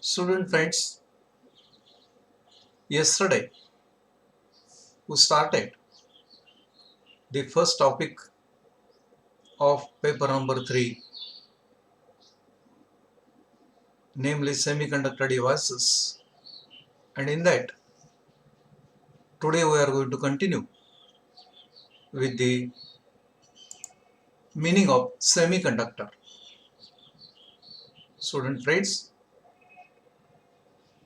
Student friends, yesterday we started the first topic of paper number 3, namely semiconductor devices. And in that, today we are going to continue with the meaning of semiconductor. Student friends,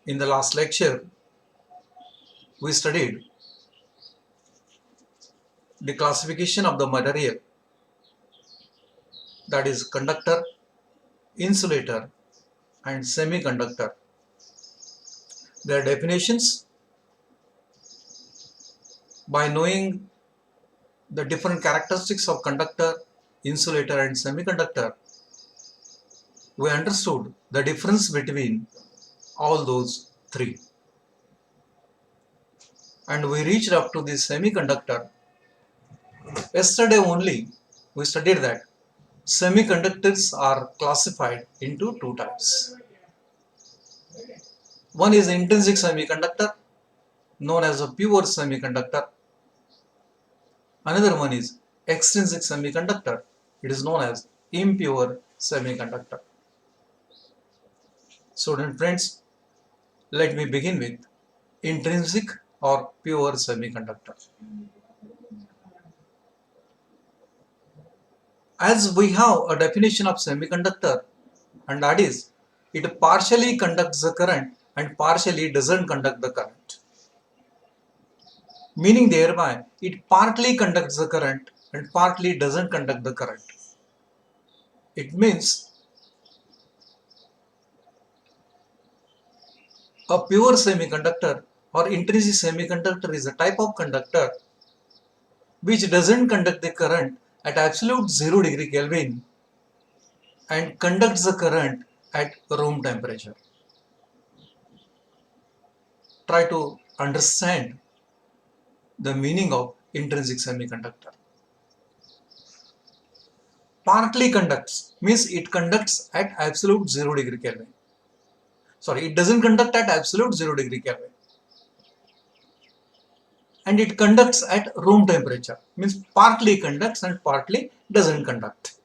in the last lecture, we studied the classification of the material, that is conductor, insulator, and semiconductor. Their definitions. By knowing the different characteristics of conductor, insulator, and semiconductor, we understood the difference between all those three. And we reached up to the semiconductor. Yesterday only we studied that semiconductors are classified into two types. One is intrinsic semiconductor, known as a pure semiconductor. Another one is extrinsic semiconductor. It is known as impure semiconductor. Student friends, let me begin with intrinsic or pure semiconductor. As we have a definition of semiconductor, and that is it partially conducts the current and partially doesn't conduct the current. Meaning thereby it partly conducts the current and partly doesn't conduct the current. It means a pure semiconductor or intrinsic semiconductor is a type of conductor which doesn't conduct the current at absolute 0 degree Kelvin and conducts the current at room temperature. Try to understand the meaning of intrinsic semiconductor. Partly conducts means it conducts at absolute 0 degree Kelvin. Sorry, it doesn't conduct at absolute 0 degree Kelvin. And it conducts at room temperature, means partly conducts and partly doesn't conduct.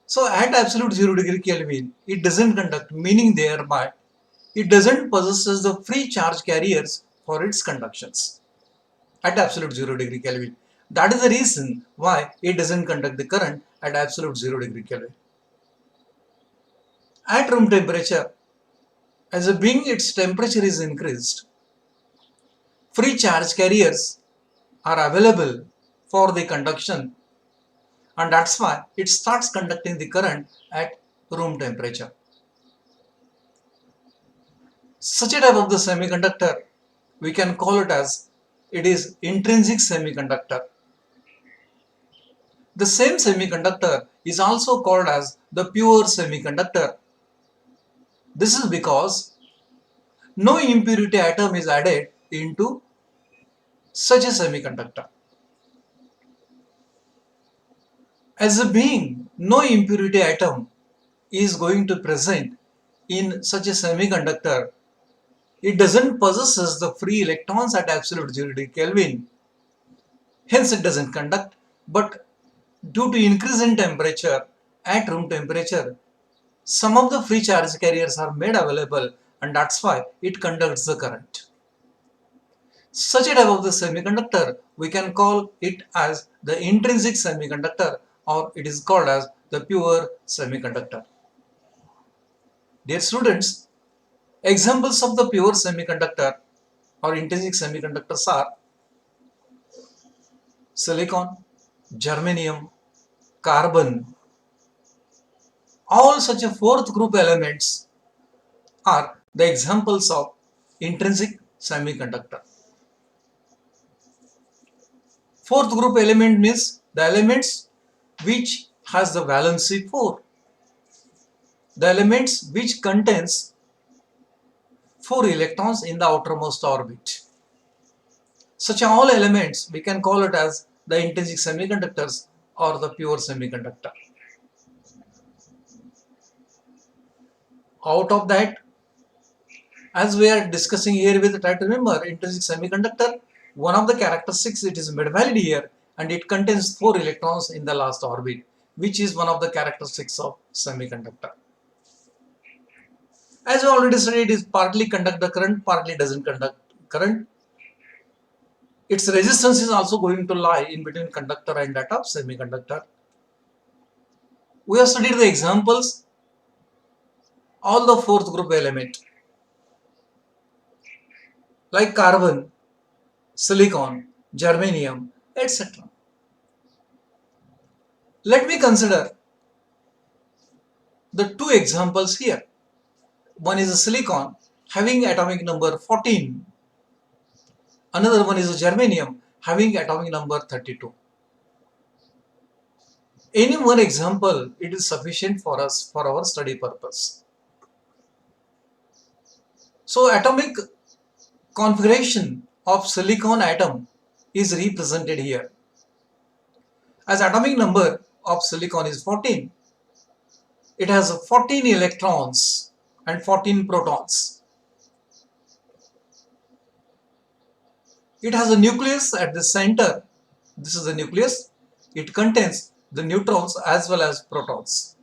So at absolute 0 degree Kelvin, it doesn't conduct, meaning thereby it doesn't possess the free charge carriers for its conductions at absolute 0 degree Kelvin. That is the reason why it doesn't conduct the current at absolute 0 degree Kelvin. At room temperature, as a being its temperature is increased, free charge carriers are available for the conduction, and that's why it starts conducting the current at room temperature. Such a type of the semiconductor, we can call it as it is intrinsic semiconductor. The same semiconductor is also called as the pure semiconductor. This is because no impurity atom is added into such a semiconductor. As a being, no impurity atom is going to present in such a semiconductor. It doesn't possess the free electrons at absolute 0 degree Kelvin. Hence it doesn't conduct, but due to increase in temperature at room temperature, some of the free charge carriers are made available, and that's why it conducts the current. Such a type of the semiconductor, we can call it as the intrinsic semiconductor, or it is called as the pure semiconductor. Dear students, examples of the pure semiconductor or intrinsic semiconductors are silicon, germanium, carbon. All such a fourth group elements are the examples of intrinsic semiconductor. Fourth group element means the elements which has the valency 4. The elements which contains 4 electrons in the outermost orbit. Such all elements we can call it as the intrinsic semiconductors or the pure semiconductor. Out of that, as we are discussing here, we try to remember intrinsic semiconductor. One of the characteristics, it is mid-valid here, and it contains 4 electrons in the last orbit, which is one of the characteristics of semiconductor. As we already said, it is partly conduct the current, partly doesn't conduct current. Its resistance is also going to lie in between conductor and that of semiconductor. We have studied the examples, all the fourth group element like carbon, silicon, germanium, etc. Let me consider the two examples here. One is a silicon having atomic number 14. Another one is a germanium having atomic number 32. Any one example, it is sufficient for us for our study purpose. So atomic configuration of silicon atom is represented here. As atomic number of silicon is 14, it has 14 electrons and 14 protons. It has a nucleus at the center. This is the nucleus. It contains the neutrons as well as protons.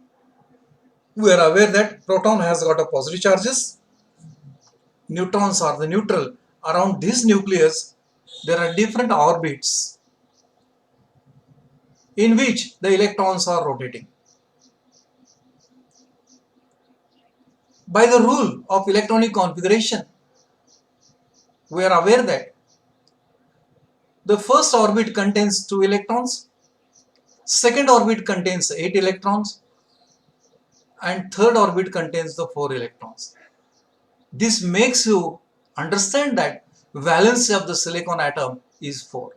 We are aware that proton has got a positive charges. Neutrons are the neutral. Around this nucleus, there are different orbits in which the electrons are rotating. By the rule of electronic configuration, we are aware that the first orbit contains 2 electrons, second orbit contains 8 electrons, and third orbit contains the 4 electrons. This makes you understand that valency of the silicon atom is 4.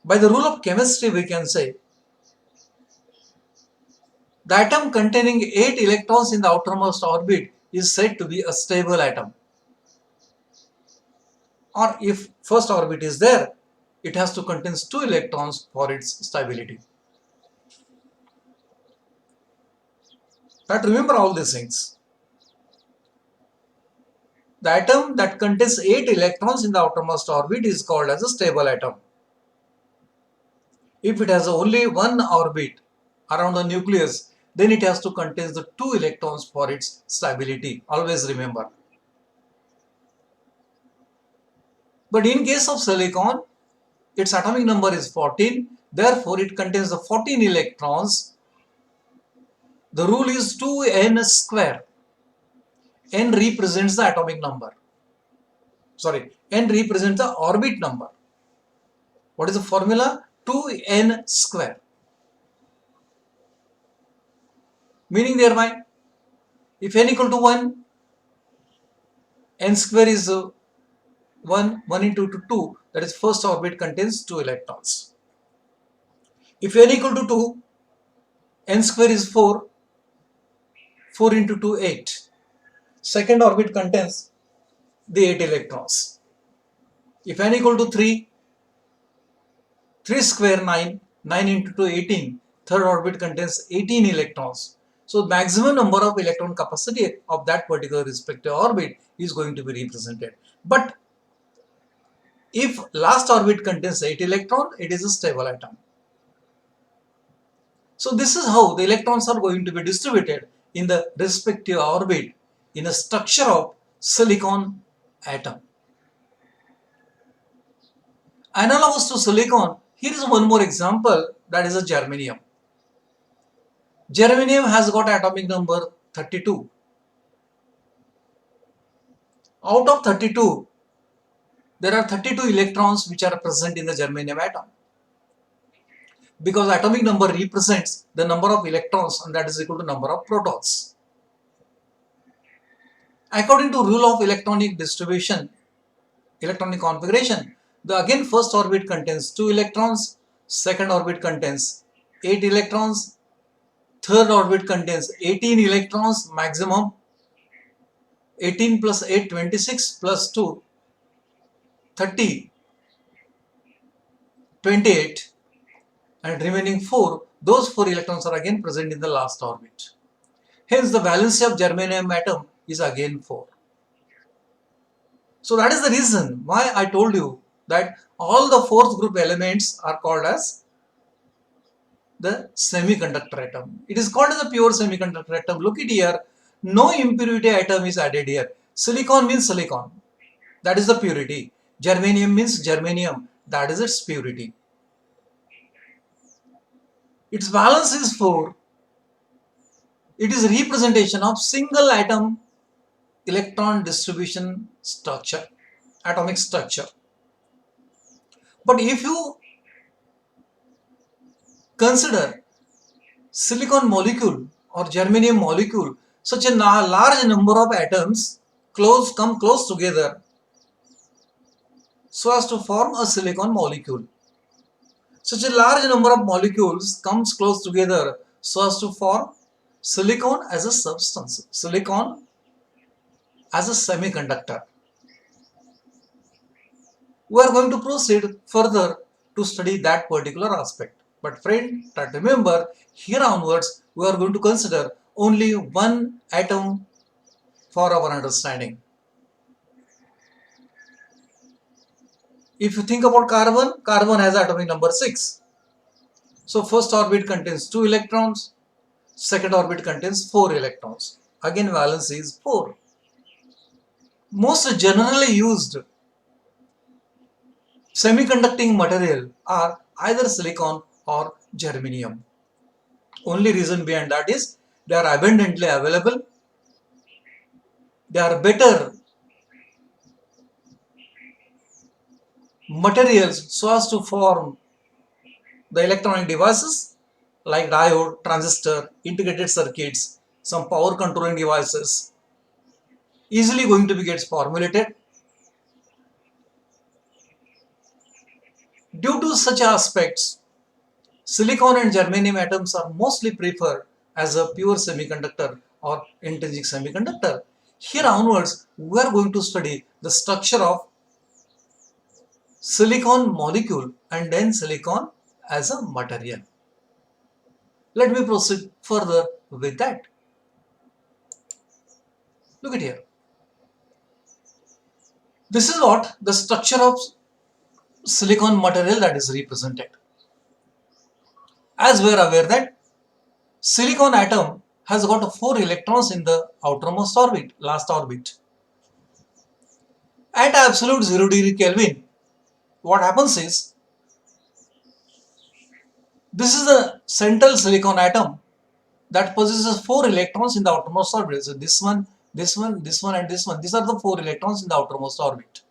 By the rule of chemistry, we can say the atom containing 8 electrons in the outermost orbit is said to be a stable atom. Or if first orbit is there, it has to contain 2 electrons for its stability. But remember all these things. The atom that contains 8 electrons in the outermost orbit is called as a stable atom. If it has only one orbit around the nucleus, then it has to contain the 2 electrons for its stability. Always remember. But in case of silicon, its atomic number is 14. Therefore, it contains the 14 electrons. The rule is 2n square. N represents the atomic number. N represents the orbit number. What is the formula? 2n square. Meaning thereby, if n equal to 1, n square is 1 into 2, that is first orbit contains 2 electrons. If n equal to 2, n square is 4, 4 into 2, 8. Second orbit contains the 8 electrons. If n equal to 3, 3 square 9, 9 into 2, 18. Third orbit contains 18 electrons. So maximum number of electron capacity of that particular respective orbit is going to be represented. But if last orbit contains 8 electrons, it is a stable atom. So this is how the electrons are going to be distributed in the respective orbit in a structure of silicon atom. Analogous to silicon, here is one more example, that is a germanium. Germanium has got atomic number 32. Out of 32, there are 32 electrons which are present in the germanium atom. Because atomic number represents the number of electrons, and that is equal to number of protons. According to rule of electronic distribution, electronic configuration, the again first orbit contains 2 electrons, second orbit contains 8 electrons, third orbit contains 18 electrons maximum. 18 plus 8, 26 plus 2, 30, 28, and remaining 4, those 4 electrons are again present in the last orbit. Hence the valency of germanium atom is again 4. So that is the reason why I told you that all the fourth group elements are called as the semiconductor atom. It is called as a pure semiconductor atom. Look at here, no impurity atom is added here. Silicon means silicon, that is the purity. Germanium means germanium, that is its purity. Its valence is 4. It is representation of single atom electron distribution structure, atomic structure. But if you consider silicon molecule or germanium molecule, such a large number of atoms come close together so as to form a silicon molecule. Such a large number of molecules comes close together so as to form silicon as a substance, silicon as a semiconductor. We are going to proceed further to study that particular aspect. But friend, remember, here onwards we are going to consider only one atom for our understanding. If you think about carbon, carbon has atomic number 6. So first orbit contains 2 electrons, second orbit contains 4 electrons. Again valence is 4. Most generally used semiconducting material are either silicon or germanium. Only reason behind that is they are abundantly available, they are better materials so as to form the electronic devices like diode, transistor, integrated circuits, some power controlling devices, easily going to be gets formulated. Due to such aspects, silicon and germanium atoms are mostly preferred as a pure semiconductor or intrinsic semiconductor. Here onwards, we are going to study the structure of silicon molecule and then silicon as a material. Let me proceed further with that. Look at here. This is what the structure of silicon material that is represented. As we are aware that silicon atom has got 4 electrons in the outermost orbit, last orbit. At absolute 0 degree Kelvin, what happens is, this is the central silicon atom that possesses 4 electrons in the outermost orbit. So this one, this one, this one and this one. These are the 4 electrons in the outermost orbit.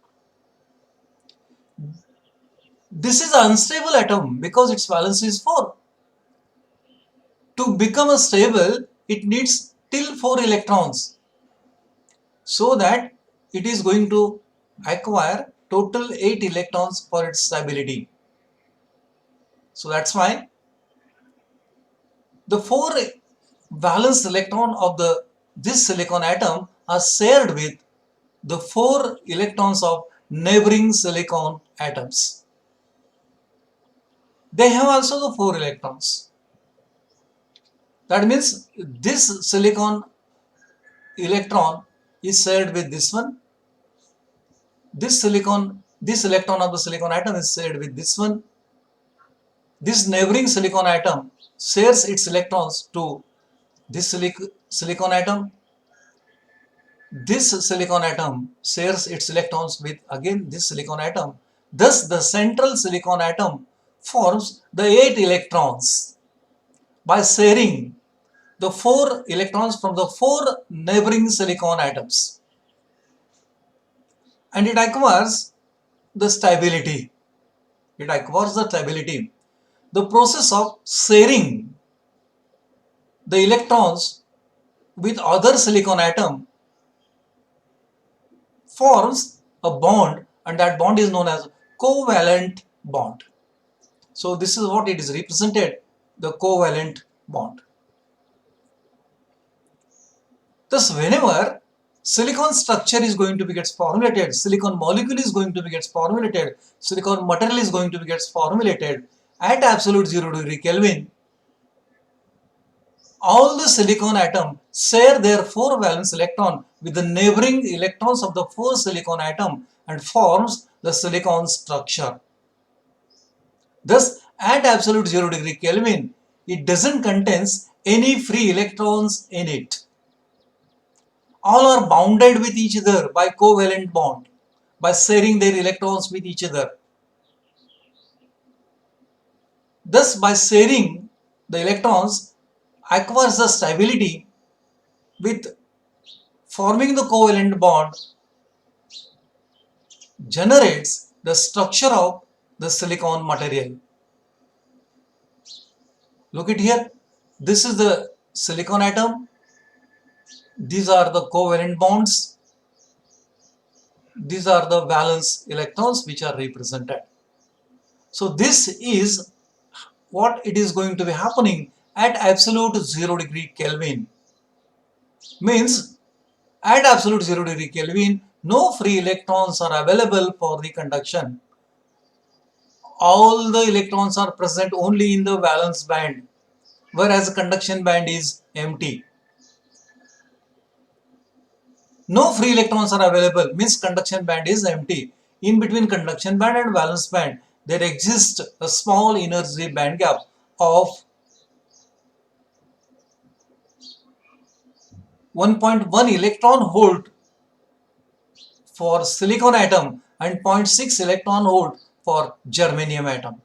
This is an unstable atom because its valence is 4. To become a stable, it needs till 4 electrons so that it is going to acquire total 8 electrons for its stability. So that's why the 4 valence electron of this silicon atom are shared with the 4 electrons of neighboring silicon atoms. They have also the 4 electrons. That means this silicon electron is shared with this one. This electron of the silicon atom is shared with this one. This neighboring silicon atom shares its electrons to this silicon atom. This silicon atom shares its electrons with again this silicon atom. Thus the central silicon atom forms the 8 electrons by sharing the 4 electrons from the 4 neighboring silicon atoms. And it acquires the stability. It acquires the stability. The process of sharing the electrons with other silicon atom forms a bond, and that bond is known as covalent bond. So this is what it is represented, the covalent bond. Thus whenever silicon structure is going to be gets formulated, silicon molecule is going to be gets formulated, silicon material is going to be gets formulated at absolute 0 degree Kelvin, All the silicon atoms share their 4 valence electron with the neighboring electrons of the 4 silicon atom and forms the silicon structure. Thus, at absolute 0 degree Kelvin, it doesn't contain any free electrons in it. All are bounded with each other by covalent bond, by sharing their electrons with each other. Thus, by sharing the electrons, acquires the stability with forming the covalent bond, generates the structure of the silicon material. Look at here. This is the silicon atom. These are the covalent bonds. These are the valence electrons which are represented. So this is what it is going to be happening at absolute 0 degree Kelvin. Means at absolute 0 degree Kelvin, no free electrons are available for the conduction. All the electrons are present only in the valence band, whereas the conduction band is empty. No free electrons are available, means conduction band is empty. In between conduction band and valence band, there exists a small energy band gap of 1.1 electron volt for silicon atom and 0.6 electron volt for germanium atom.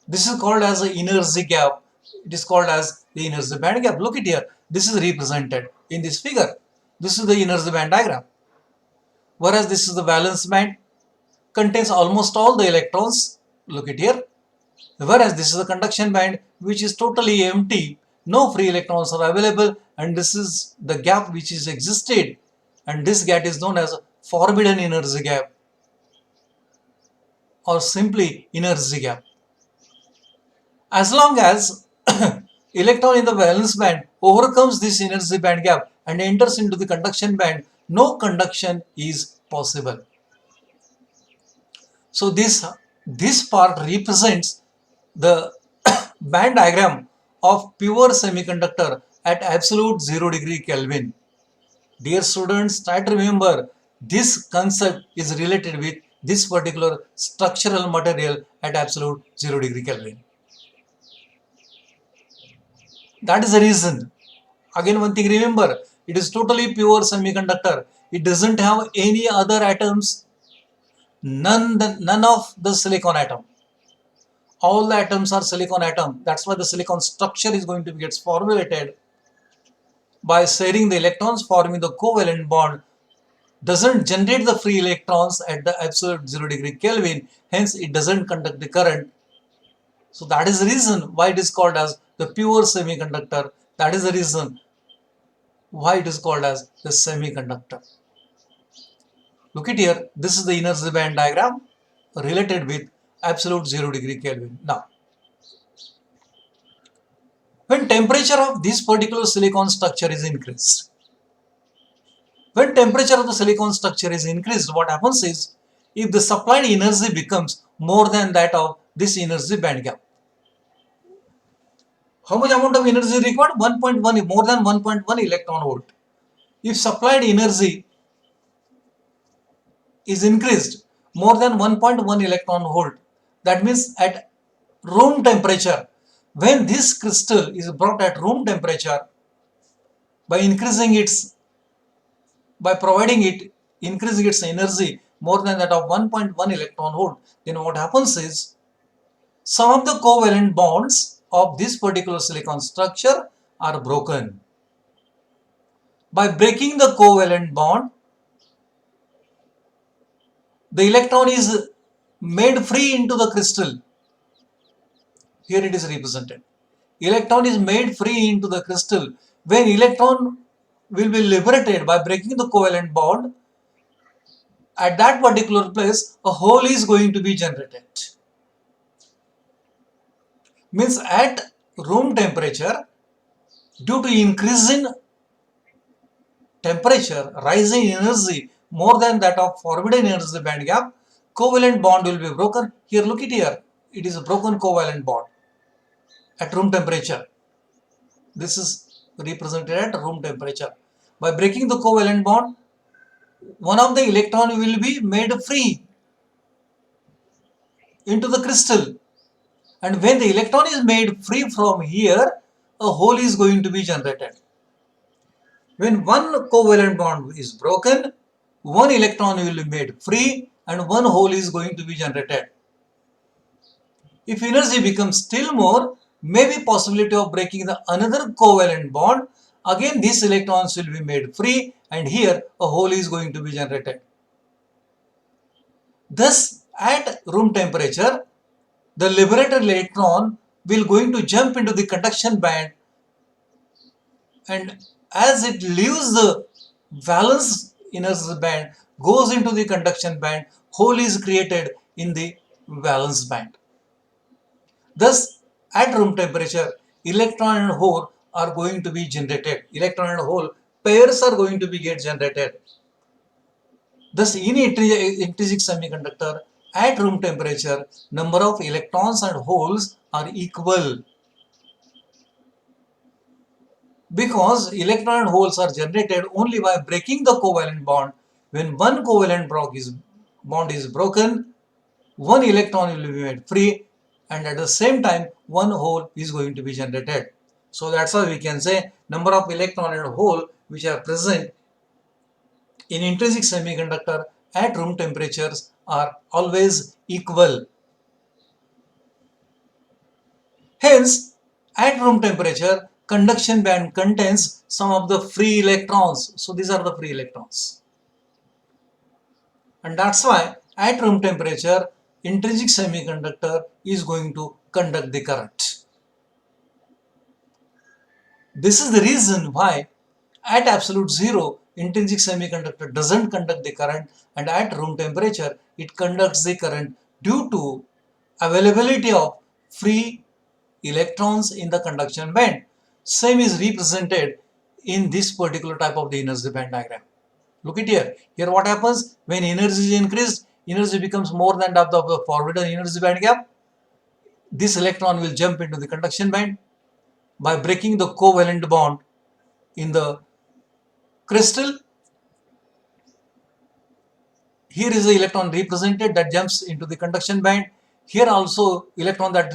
This is called as the energy gap. It is called as the energy band gap. Look at here. This is represented in this figure. This is the energy band diagram. Whereas this is the valence band, contains almost all the electrons. Look at here. Whereas this is the conduction band, which is totally empty. No free electrons are available, and this is the gap which is existed, and this gap is known as forbidden energy gap or simply energy gap. As long as electron in the valence band overcomes this energy band gap and enters into the conduction band, no conduction is possible. So this part represents the band diagram of pure semiconductor at absolute 0 degree Kelvin. Dear students, try to remember this concept is related with this particular structural material at absolute 0 degree Kelvin. That is the reason. Again, one thing remember, it is totally pure semiconductor. It doesn't have any other atoms, none of the silicon atom. All the atoms are silicon atom. That's why the silicon structure is going to get formulated by sharing the electrons, forming the covalent bond. Doesn't generate the free electrons at the absolute 0 degree Kelvin. Hence, it doesn't conduct the current. So that is the reason why it is called as the pure semiconductor. That is the reason why it is called as the semiconductor. Look at here. This is the energy band diagram related with absolute 0 degree Kelvin. Now, when temperature of this particular silicon structure is increased, when temperature of the silicon structure is increased, what happens is, if the supplied energy becomes more than that of this energy band gap, how much amount of energy is required? 1.1, more than 1.1 electron volt. If supplied energy is increased more than 1.1 electron volt, that means at room temperature, when this crystal is brought at room temperature, by providing it, increasing its energy more than that of 1.1 electron volt, then what happens is, some of the covalent bonds of this particular silicon structure are broken. By breaking the covalent bond, the electron is made free into the crystal. Here it is represented. Electron is made free into the crystal. When electron will be liberated by breaking the covalent bond, at that particular place, a hole is going to be generated. Means at room temperature, due to increase in temperature, rising energy more than that of forbidden energy band gap, covalent bond will be broken. Here, look at here. It is a broken covalent bond at room temperature. This is represented at room temperature. By breaking the covalent bond, one of the electron will be made free into the crystal. And when the electron is made free from here, a hole is going to be generated. When one covalent bond is broken, one electron will be made free and one hole is going to be generated. If energy becomes still more, maybe possibility of breaking the another covalent bond, again these electrons will be made free and here a hole is going to be generated. Thus, at room temperature, the liberated electron will going to jump into the conduction band, and as it leaves the valence energy band, goes into the conduction band, hole is created in the valence band. Thus, at room temperature, electron and hole are going to be generated. Electron and hole pairs are going to be get generated. Thus, in intrinsic semiconductor, at room temperature, number of electrons and holes are equal. Because electron and holes are generated only by breaking the covalent bond. When one covalent bond is broken, one electron will be made free and at the same time one hole is going to be generated. So that's why we can say number of electron and hole which are present in intrinsic semiconductor at room temperatures are always equal. Hence, at room temperature, conduction band contains some of the free electrons. So these are the free electrons. And that's why at room temperature, intrinsic semiconductor is going to conduct the current. This is the reason why at absolute zero, intrinsic semiconductor doesn't conduct the current, and at room temperature, it conducts the current due to availability of free electrons in the conduction band. Same is represented in this particular type of the energy band diagram. Look at here. Here what happens when energy is increased, energy becomes more than that of the forbidden energy band gap. This electron will jump into the conduction band by breaking the covalent bond in the crystal. Here is the electron represented that jumps into the conduction band. Here also electron that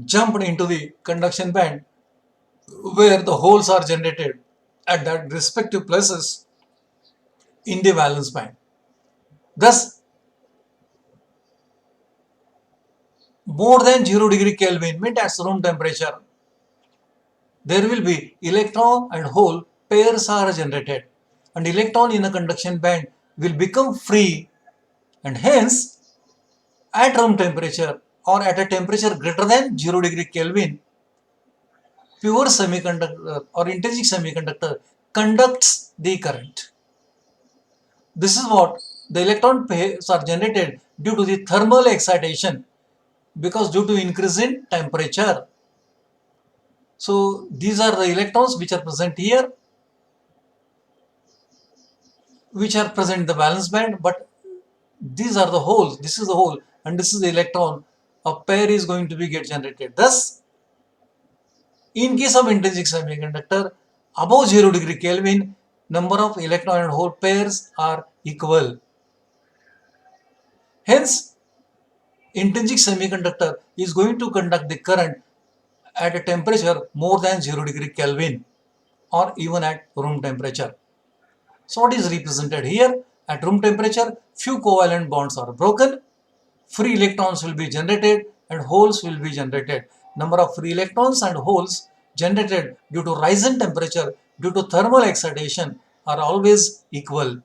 jumped into the conduction band where the holes are generated at that respective places in the valence band. Thus, more than 0 degree Kelvin, means at room temperature, there will be electron and hole pairs are generated, and electron in a conduction band will become free, and hence at room temperature or at a temperature greater than 0 degree Kelvin, pure semiconductor or intrinsic semiconductor conducts the current. This is what the electron pairs are generated due to the thermal excitation, because due to increase in temperature. So these are the electrons which are present here, which are present in the valence band, but these are the holes. This is the hole and this is the electron. A pair is going to be get generated. Thus, in case of intrinsic semiconductor, above 0 degree Kelvin, number of electron and hole pairs are equal. Hence, intrinsic semiconductor is going to conduct the current at a temperature more than 0 degree Kelvin or even at room temperature. So what is represented here? At room temperature, few covalent bonds are broken, free electrons will be generated and holes will be generated. Number of free electrons and holes generated due to rise in temperature due to thermal excitation are always equal.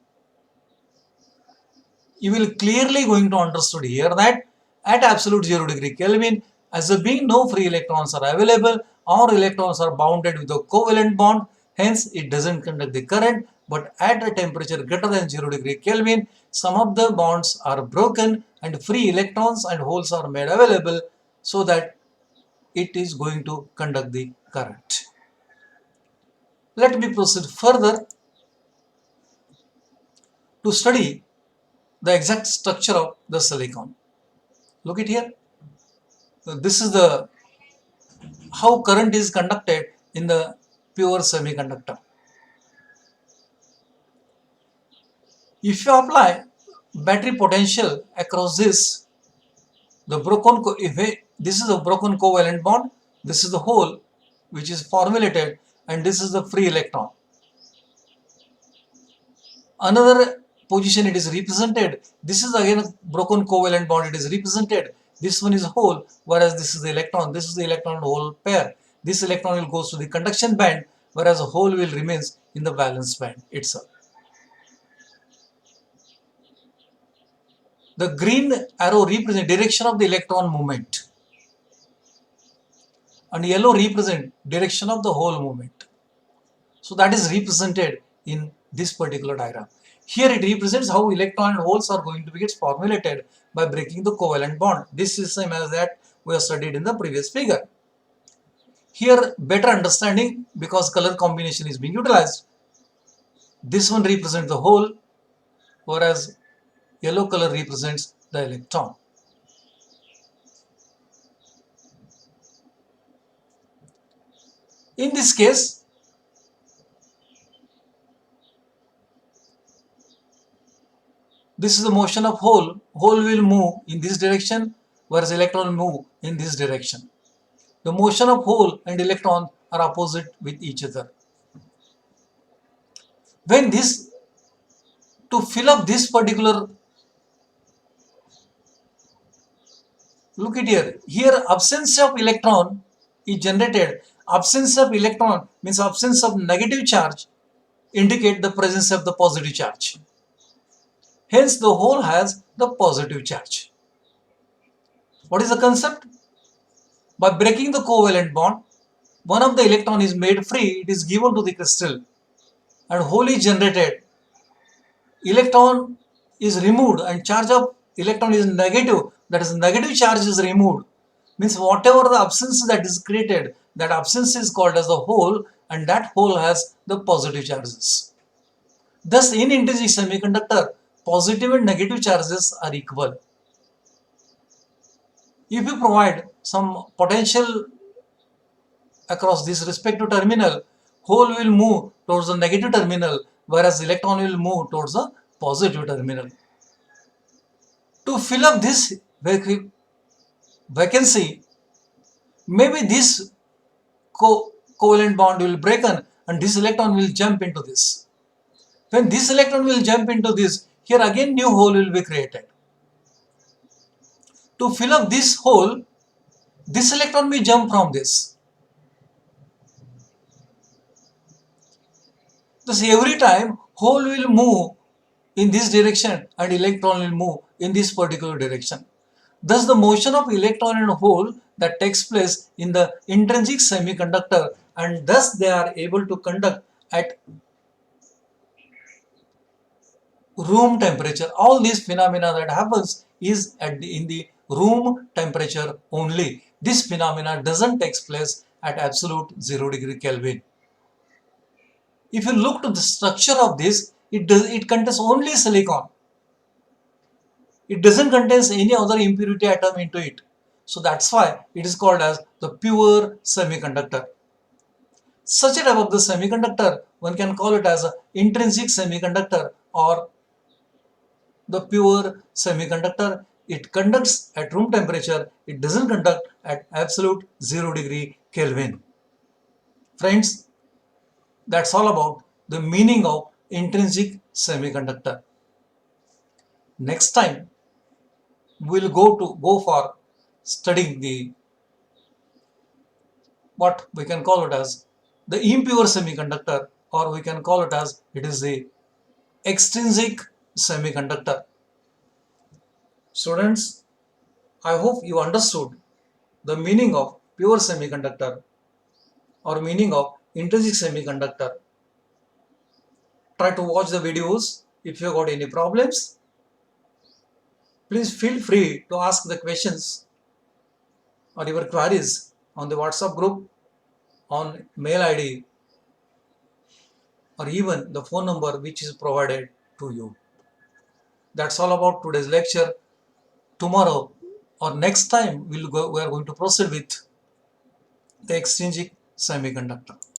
You will clearly going to understood here that at absolute 0 degree Kelvin, as there being no free electrons are available, or electrons are bounded with a covalent bond, hence it doesn't conduct the current. But at a temperature greater than 0 degree Kelvin, some of the bonds are broken and free electrons and holes are made available, so that it is going to conduct the current. Let me proceed further to study the exact structure of the silicon. Look at here. This is the how current is conducted in the pure semiconductor. If you apply battery potential across this, this is a broken covalent bond, this is the hole which is formulated, and this is the free electron. Another position it is represented, this is again a broken covalent bond, it is represented. This one is hole, whereas this is the electron. This is the electron hole pair. This electron will goes to the conduction band, whereas a hole will remains in the valence band itself. The green arrow represents direction of the electron movement, and yellow represent direction of the hole movement. So that is represented in this particular diagram. Here it represents how electron and holes are going to be formulated by breaking the covalent bond. This is same as that we have studied in the previous figure. Here better understanding, because color combination is being utilized. This one represents the hole, whereas yellow color represents the electron. In this case, this is the motion of hole. Hole will move in this direction, whereas electron will move in this direction. The motion of hole and electron are opposite with each other. When this, to fill up this particular, look at here absence of electron is generated. Absence of electron means absence of negative charge indicate the presence of the positive charge. Hence the hole has the positive charge. What is the concept? By breaking the covalent bond, one of the electron is made free, it is given to the crystal, and hole is generated. Electron is removed and charge of electron is negative, that is negative charge is removed. Means whatever the absence that is created, that absence is called as the hole, and that hole has the positive charges. Thus in intrinsic semiconductor, positive and negative charges are equal. If you provide some potential across this respective terminal, hole will move towards the negative terminal, whereas electron will move towards the positive terminal. To fill up this vacancy, maybe this covalent bond will break and this electron will jump into this. When this electron will jump into this, here again new hole will be created. To fill up this hole, this electron will jump from this. Thus every time hole will move in this direction and electron will move in this particular direction. Thus the motion of electron and hole that takes place in the intrinsic semiconductor, and thus they are able to conduct at room temperature. All these phenomena that happens is in the room temperature only. This phenomena doesn't take place at absolute 0 degree Kelvin. If you look to the structure of this, it contains only silicon. It doesn't contain any other impurity atom into it. So that's why it is called as the pure semiconductor. Such a type of the semiconductor, one can call it as an intrinsic semiconductor or the pure semiconductor. It conducts at room temperature. It doesn't conduct at absolute 0 degree Kelvin. Friends, that's all about the meaning of intrinsic semiconductor. Next time, we'll go for studying the what we can call it as the impure semiconductor, or we can call it as it is the extrinsic semiconductor. Students, I hope you understood the meaning of pure semiconductor or meaning of intrinsic semiconductor. Try to watch the videos. If you got any problems, please feel free to ask the questions or your queries on the WhatsApp group, on mail ID, or even the phone number which is provided to you. That's all about today's lecture. Tomorrow or next time we are going to proceed with the extrinsic semiconductor.